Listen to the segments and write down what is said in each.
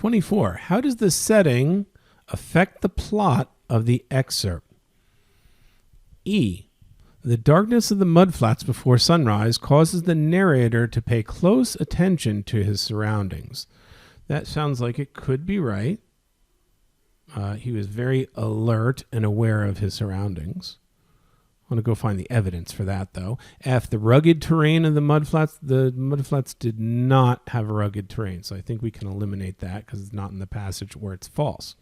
24. How does the setting affect the plot of the excerpt? E. The darkness of the mudflats before sunrise causes the narrator to pay close attention to his surroundings. That sounds like it could be right. He was very alert and aware of his surroundings. I want to go find the evidence for that, though. F, the rugged terrain of the mudflats did not have a rugged terrain, so I think we can eliminate that because it's not in the passage where it's false.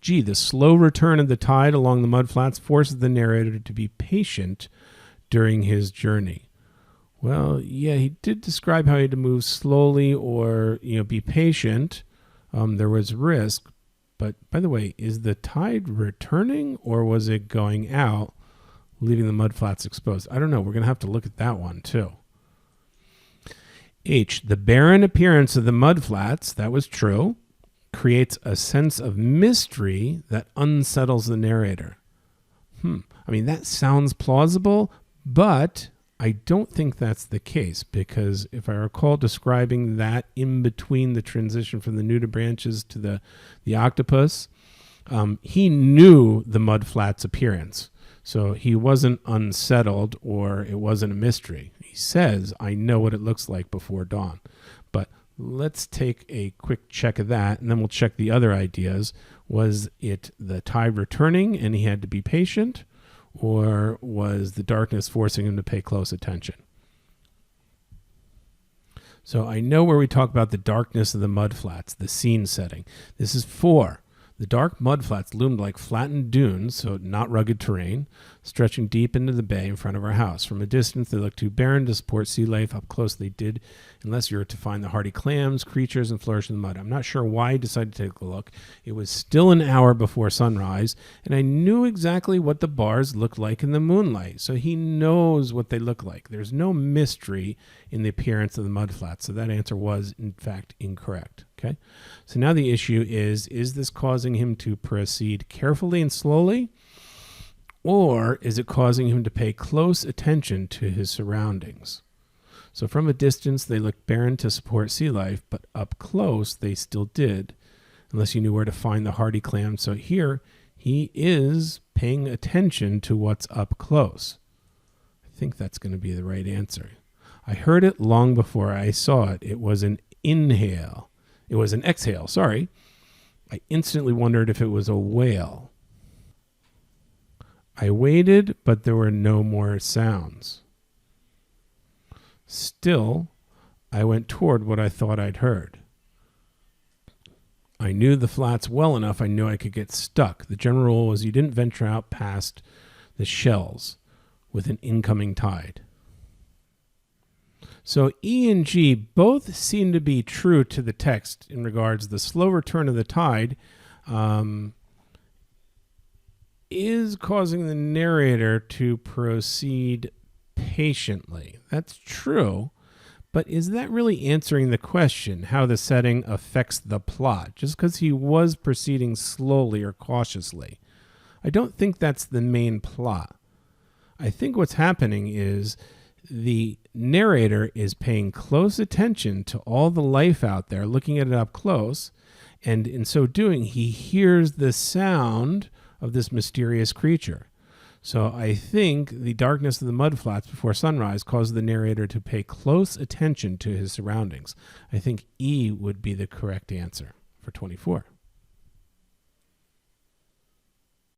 G, the slow return of the tide along the mudflats forces the narrator to be patient during his journey. Well, yeah, he did describe how he had to move slowly or, be patient. There was risk. But by the way, is the tide returning or was it going out, leaving the mudflats exposed? I don't know. We're going to have to look at that one too. H, the barren appearance of the mudflats, that was true, creates a sense of mystery that unsettles the narrator. I mean, that sounds plausible, but I don't think that's the case, because if I recall describing that in between the transition from the nudibranchs to the octopus, he knew the mudflats appearance. So he wasn't unsettled or it wasn't a mystery. He says, I know what it looks like before dawn. But let's take a quick check of that, and then we'll check the other ideas. Was it the tide returning and he had to be patient? Or was the darkness forcing him to pay close attention? So I know where we talk about the darkness of the mudflats, the scene setting. This is 4. The dark mudflats loomed like flattened dunes, so not rugged terrain, stretching deep into the bay in front of our house. From a distance, they looked too barren to support sea life. Up close, they did, unless you were to find the hardy clams, creatures, and flourish in the mud. I'm not sure why I decided to take a look. It was still an hour before sunrise, and I knew exactly what the bars looked like in the moonlight, so he knows what they look like. There's no mystery in the appearance of the mudflats, so that answer was, in fact, incorrect. Okay, so now the issue is this causing him to proceed carefully and slowly, or is it causing him to pay close attention to his surroundings? So from a distance, they looked barren to support sea life, but up close, they still did, unless you knew where to find the hardy clams. So here, he is paying attention to what's up close. I think that's going to be the right answer. I heard it long before I saw it. It was an inhale. It was an exhale, sorry. I instantly wondered if it was a whale. I waited, but there were no more sounds. Still, I went toward what I thought I'd heard. I knew the flats well enough I knew I could get stuck. The general rule was you didn't venture out past the shells with an incoming tide. So E and G both seem to be true to the text in regards to the slow return of the tide is causing the narrator to proceed patiently. That's true, but is that really answering the question, how the setting affects the plot? Just because he was proceeding slowly or cautiously. I don't think that's the main plot. I think what's happening is the narrator is paying close attention to all the life out there, looking at it up close, and in so doing, he hears the sound of this mysterious creature. So I think the darkness of the mudflats before sunrise caused the narrator to pay close attention to his surroundings. I think E would be the correct answer for 24.